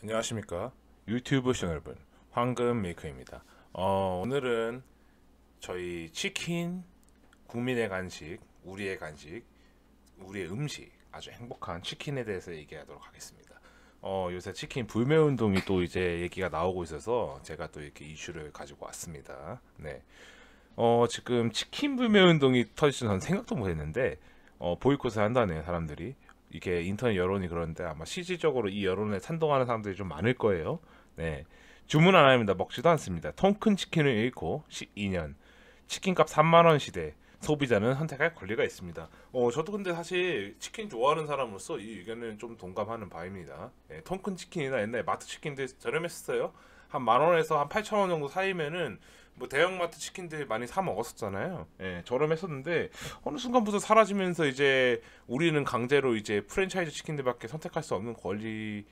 안녕하십니까 유튜브 시청자 여러분, 황금 메이커입니다. 오늘은 저희 치킨, 국민의 간식, 우리의 간식, 우리의 음식, 아주 행복한 치킨에 대해서 얘기하도록 하겠습니다. 요새 치킨 불매 운동이 또 이제 얘기가 나오고 있어서 제가 또 이렇게 이슈를 가지고 왔습니다. 네. 지금 치킨 불매 운동이 터질 줄은 생각도 못 했는데 보이콧을 한다네요, 사람들이. 이게 인터넷 여론이 그런데 아마 실질적으로 이 여론에 찬동하는 사람들이 좀 많을 거예요. 네. 주문 안 합니다. 먹지도 않습니다. 통 큰 치킨을 잃고 12년. 치킨값 3만 원 시대. 소비자는 선택할 권리가 있습니다. 저도 근데 사실 치킨 좋아하는 사람으로서 이 의견은 좀 동감하는 바입니다. 통 큰 치킨이나 옛날에 마트 치킨들 저렴했었어요. 한 만 원에서 한 8천 원 정도 사이면은 뭐 대형마트 치킨들 많이 사 먹었었잖아요. 저렴했었는데 어느 순간부터 사라지면서 이제 우리는 강제로 이제 프랜차이즈 치킨들밖에 선택할 수 없는 권리,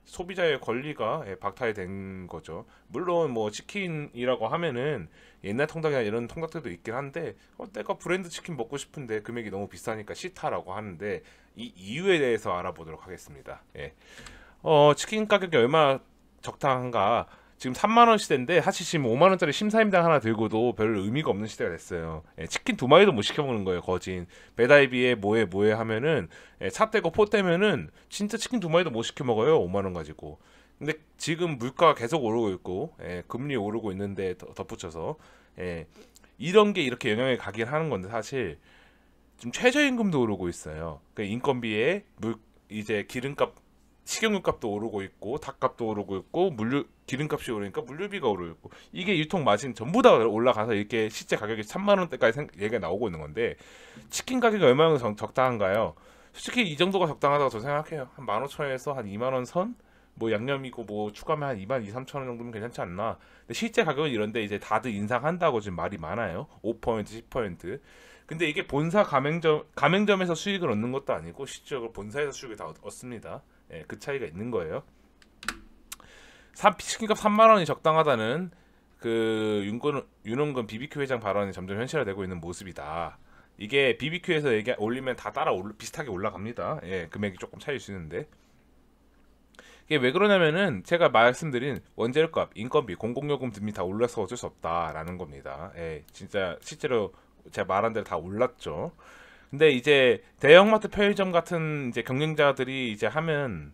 소비자의 권리가 박탈이 된 거죠. 물론 뭐 치킨이라고 하면은 옛날 통닭이나 이런 통닭들도 있긴 한데 내가 브랜드 치킨 먹고 싶은데 금액이 너무 비싸니까 싫다라고 하는데 이 이유에 대해서 알아보도록 하겠습니다. 치킨 가격이 얼마나 적당한가? 지금 3만 원 시대인데 사실 지금 5만 원짜리 심사임당 하나 들고도 별 의미가 없는 시대가 됐어요. 치킨 두 마리도 못 시켜 먹는 거예요, 거진. 배달비에 뭐해 하면은 차 떼고 포 떼면은 진짜 치킨 두 마리도 못 시켜 먹어요, 5만 원 가지고. 근데 지금 물가가 계속 오르고 있고 금리 오르고 있는데 덧붙여서 이런 게 이렇게 영향을 가긴 하는 건데 사실 좀 최저임금도 오르고 있어요. 그러니까 인건비에 이제 기름값, 식용유 값도 오르고 있고 닭값도 오르고 있고 기름값이 오르니까 물류비가 오르고 있고 이게 유통 마진 전부 다 올라가서 이렇게 실제 가격이 3만 원대까지 얘기가 나오고 있는 건데 치킨 가격이 얼마나 적당한가요? 솔직히 이 정도가 적당하다고 저는 생각해요. 한 15,000원에서 한 2만 원 선? 뭐 양념이고 뭐 추가면 한 2만 2, 3천 원 정도면 괜찮지 않나? 근데 실제 가격은 이런데 이제 다들 인상한다고 지금 말이 많아요. 5%, 10%. 근데 이게 본사 가맹점에서 수익을 얻는 것도 아니고 실질적으로 본사에서 수익을 다 얻습니다. 그 차이가 있는 거예요. 치킨값 3만 원이 적당하다는 그 윤원근 BBQ 회장 발언이 점점 현실화되고 있는 모습이다. 이게 BBQ에서 올리면 다 비슷하게 올라갑니다. 금액이 조금 차이일 수 있는데 이게 왜 그러냐면은 제가 말씀드린 원재료값, 인건비, 공공요금 등이 다 올라서 어쩔 수 없다라는 겁니다. 진짜 실제로 제가 말한 대로 다 올랐죠. 근데 이제 대형마트 편의점 같은 이제 경쟁자들이 이제 하면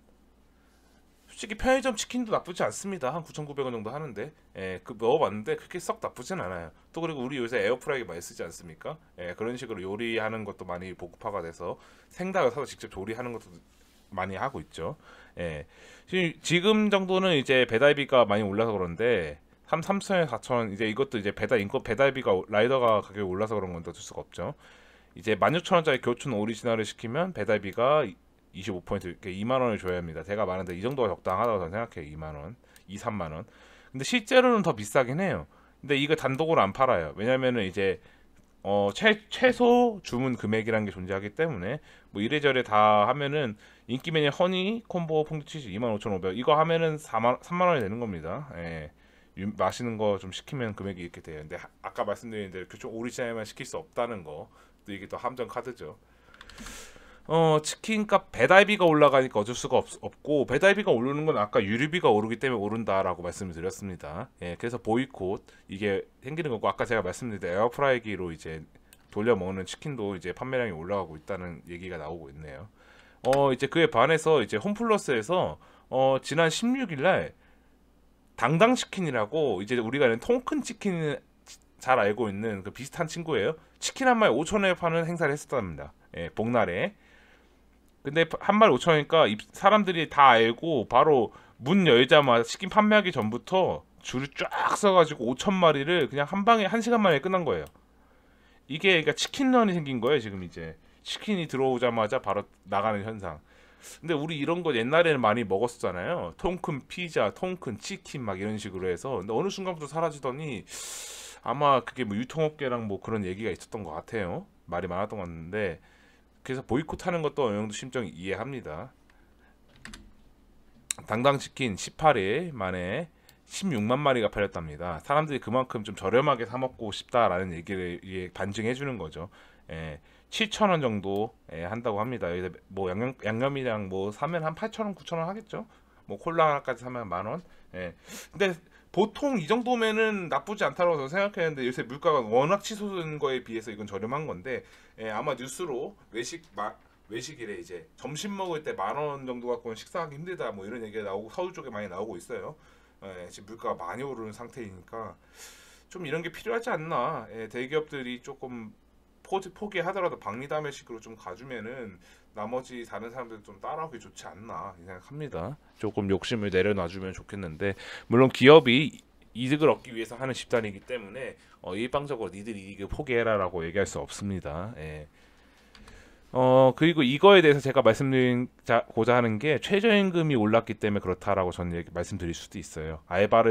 솔직히 편의점 치킨도 나쁘지 않습니다. 한 9,900원 정도 하는데 그 먹어봤는데 그렇게 썩 나쁘진 않아요. 또 그리고 우리 요새 에어프라이기 많이 쓰지 않습니까? 그런 식으로 요리하는 것도 많이 보급화가 돼서 생닭을 사서 직접 조리하는 것도 많이 하고 있죠. 지금 정도는 이제 배달비가 많이 올라서 그런데 3,000원, 4,000원 이제 이것도 이제 배달비가 라이더가 가격이 올라서 그런 건데 어쩔 수가 없죠. 이제 16,000원짜리 교촌 오리지널을 시키면 배달비가 25% 이렇게 2만 원을 줘야 합니다. 제가 말하는데 이 정도가 적당하다고 저는 생각해요. 2만 원, 2, 3만 원. 근데 실제로는 더 비싸긴 해요. 근데 이거 단독으로 안 팔아요. 왜냐면은 이제 최소 주문 금액이라는 게 존재하기 때문에 뭐 이래저래 다 하면은 인기 메뉴 허니 콤보 퐁듀치즈 25,500 이거 하면은 3만 원이 되는 겁니다. 맛있는 거 좀 시키면 금액이 이렇게 돼요. 근데 아까 말씀드린 대로 교촌 오리지널만 시킬 수 없다는 거, 또 이게 또 함정 카드죠. 치킨값 배달비가 올라가니까 어쩔 수가 없고 배달비가 오르는 건 아까 유류비가 오르기 때문에 오른다라고 말씀을 드렸습니다. 그래서 보이콧 이게 생기는 거고 아까 제가 말씀드린 에어프라이기로 이제 돌려 먹는 치킨도 이제 판매량이 올라가고 있다는 얘기가 나오고 있네요. 이제 그에 반해서 이제 홈플러스에서 지난 16일 날 당당 치킨이라고 이제 우리가 아는 통큰 치킨 잘 알고 있는 그 비슷한 친구예요. 치킨 한 마리 5,000원에 파는 행사를 했었답니다. 복날에. 근데 한 마리 5,000원이니까 사람들이 다 알고 바로 문 열자마자 치킨 판매하기 전부터 줄을 쫙 서가지고 5천 마리를 그냥 한 방에 1시간 만에 끝난 거예요. 이게 그러니까 치킨런이 생긴 거예요. 지금 이제 치킨이 들어오자마자 바로 나가는 현상. 근데 우리 이런 거 옛날에는 많이 먹었잖아요. 통큰 피자, 통큰 치킨 막 이런 식으로 해서. 근데 어느 순간부터 사라지더니 아마 그게 뭐 유통업계랑 뭐 그런 얘기가 있었던 것 같아요. 말이 많았던 것 같은데 그래서 보이콧하는 것도 어느 정도 심정 이해합니다. 당당치킨 18일 만에 16만 마리가 팔렸답니다. 사람들이 그만큼 좀 저렴하게 사 먹고 싶다라는 얘기를 반증해 주는 거죠. 7,000원 정도 한다고 합니다. 뭐 양념이랑 뭐 사면 한 8,000원, 9,000원 하겠죠. 뭐 콜라 하나까지 사면 10,000원. 예. 근데 보통 이 정도면은 나쁘지 않다고 저는 생각했는데 요새 물가가 워낙 치솟은 거에 비해서 이건 저렴한 건데, 예, 아마 뉴스로 외식일에 이제 점심 먹을 때 10,000원 정도 갖고는 식사하기 힘들다 뭐 이런 얘기가 나오고 서울 쪽에 많이 나오고 있어요. 예, 지금 물가가 많이 오르는 상태이니까 좀 이런 게 필요하지 않나. 예, 대기업들이 조금 포기하더라도 박리담회식으로 좀 가주면은 나머지 다른 사람들 좀 따라오기 좋지 않나 이 생각합니다. 조금 욕심을 내려놔주면 좋겠는데, 물론 기업이 이득을 얻기 위해서 하는 집단이기 때문에 일방적으로 니들이 이익을 포기해라라고 얘기할 수 없습니다. 예. 그리고 이거에 대해서 제가 말씀드리고자 하는 게 최저임금이 올랐기 때문에 그렇다라고 저는 말씀드릴 수도 있어요. 알바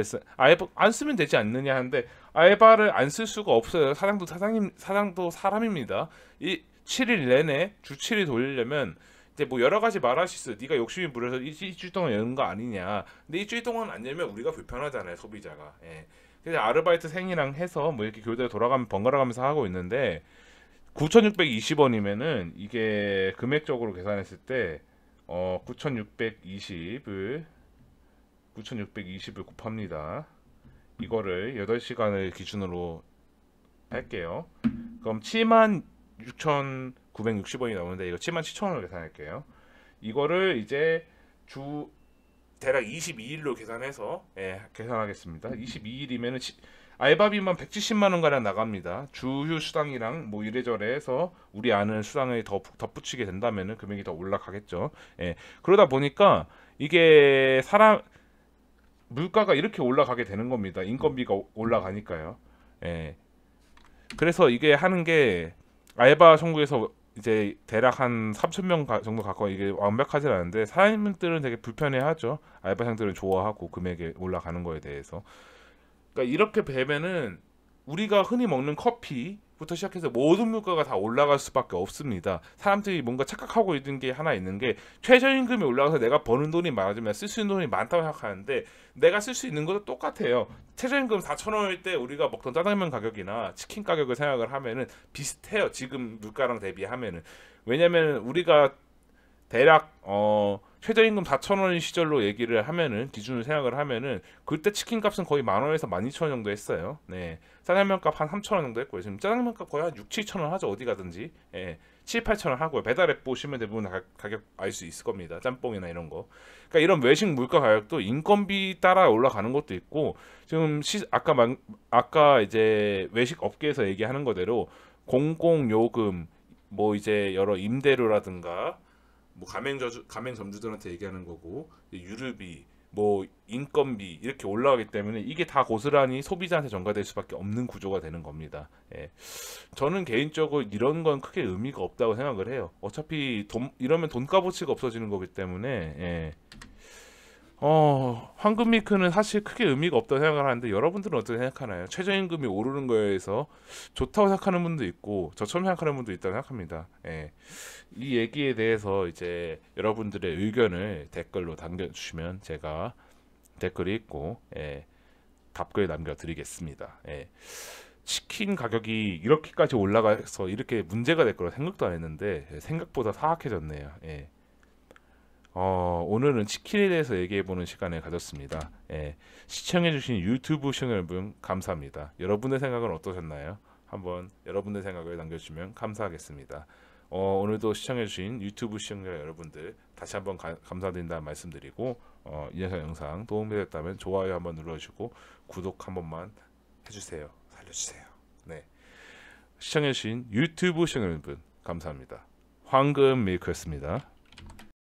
안 쓰면 되지 않느냐 하는데 알바를 안 쓸 수가 없어요. 사장도 사람입니다. 이 7일 내내 주 7일 돌리려면 이제 뭐 여러 가지 말할 수 있어요. 네가 욕심이 부려서 일주일 동안 여는 거 아니냐. 근데 일주일 동안 안 열면 우리가 불편하잖아요, 소비자가. 예. 그래서 아르바이트생이랑 해서 뭐 이렇게 교대로 돌아가면 번갈아 가면서 하고 있는데 9,620원이면은 이게 금액적으로 계산했을 때 9,620을 곱합니다. 이거를 8시간을 기준으로 할게요. 그럼 76,960원이 나오는데 이거 77,000원으로 계산할게요. 이거를 이제 주 대략 22일로 계산해서 계산하겠습니다. 22일이면은 알바비만 170만 원 가량 나갑니다. 주휴 수당이랑 뭐 이래저래 해서 우리 아는 수당을 더 덧붙이게 된다면은 금액이 더 올라가겠죠. 예. 그러다 보니까 이게 물가가 이렇게 올라가게 되는 겁니다. 인건비가 올라가니까요. 예. 그래서 이게 하는 게 알바 천국에서 이제 대략 한 3,000명 정도 가까이 이게 완벽하진 않은데 사장님들은 되게 불편해하죠. 알바생들은 좋아하고 금액이 올라가는 거에 대해서. 그러니까 이렇게 되면은 우리가 흔히 먹는 커피부터 시작해서 모든 물가가 다 올라갈 수밖에 없습니다. 사람들이 뭔가 착각하고 있는 게 하나 있는 게 최저임금이 올라가서 내가 버는 돈이 많아지면 쓸 수 있는 돈이 많다고 생각하는데 내가 쓸 수 있는 것도 똑같아요. 최저임금 4,000원일 때 우리가 먹던 짜장면 가격이나 치킨 가격을 생각을 하면은 비슷해요. 지금 물가랑 대비하면은. 왜냐면 우리가 대략 최저임금 4,000원인 시절로 얘기를 하면은 기준을 생각을 하면은 그때 치킨 값은 거의 10,000원에서 12,000원 정도 했어요. 네. 짜장면 값 한 3,000원 정도 했고요. 지금 짜장면 값 거의 한 6, 7,000원 하죠. 어디 가든지. 예. 7, 8,000원 하고요. 배달앱 보시면 대부분 가격 알 수 있을 겁니다. 짬뽕이나 이런 거. 그러니까 이런 외식 물가 가격도 인건비 따라 올라가는 것도 있고 지금 아까 이제 외식 업계에서 얘기하는 거대로 공공요금 뭐 이제 여러 임대료라든가 뭐 가맹점주들한테 얘기하는 거고 유류비 뭐 인건비 이렇게 올라가기 때문에 이게 다 고스란히 소비자한테 전가될 수밖에 없는 구조가 되는 겁니다. 예. 저는 개인적으로 이런 건 크게 의미가 없다고 생각을 해요. 어차피 이러면 돈값어치가 없어지는 거기 때문에 예. 황금미크는 사실 크게 의미가 없다고 생각을 하는데 여러분들은 어떻게 생각하나요? 최저임금이 오르는 거에서 좋다고 생각하는 분도 있고 저처럼 생각하는 분도 있다고 생각합니다. 예. 이 얘기에 대해서 이제 여러분들의 의견을 댓글로 남겨주시면 제가 댓글 읽고 답글 남겨드리겠습니다. 예. 치킨 가격이 이렇게까지 올라가서 이렇게 문제가 될 거라 생각도 안 했는데 생각보다 사악해졌네요. 예. 오늘은 치킨에 대해서 얘기해보는 시간을 가졌습니다. 예, 시청해주신 유튜브 시청자 여러분 감사합니다. 여러분의 생각은 어떠셨나요? 한번 여러분의 생각을 남겨주시면 감사하겠습니다. 오늘도 시청해주신 유튜브 시청자 여러분들 다시 한번 감사드린다는 말씀드리고 이 영상 도움이 됐다면 좋아요 한번 눌러주시고 구독 한 번만 해주세요. 살려주세요. 네, 시청해주신 유튜브 시청자 여러분 감사합니다. 황금 밀크였습니다.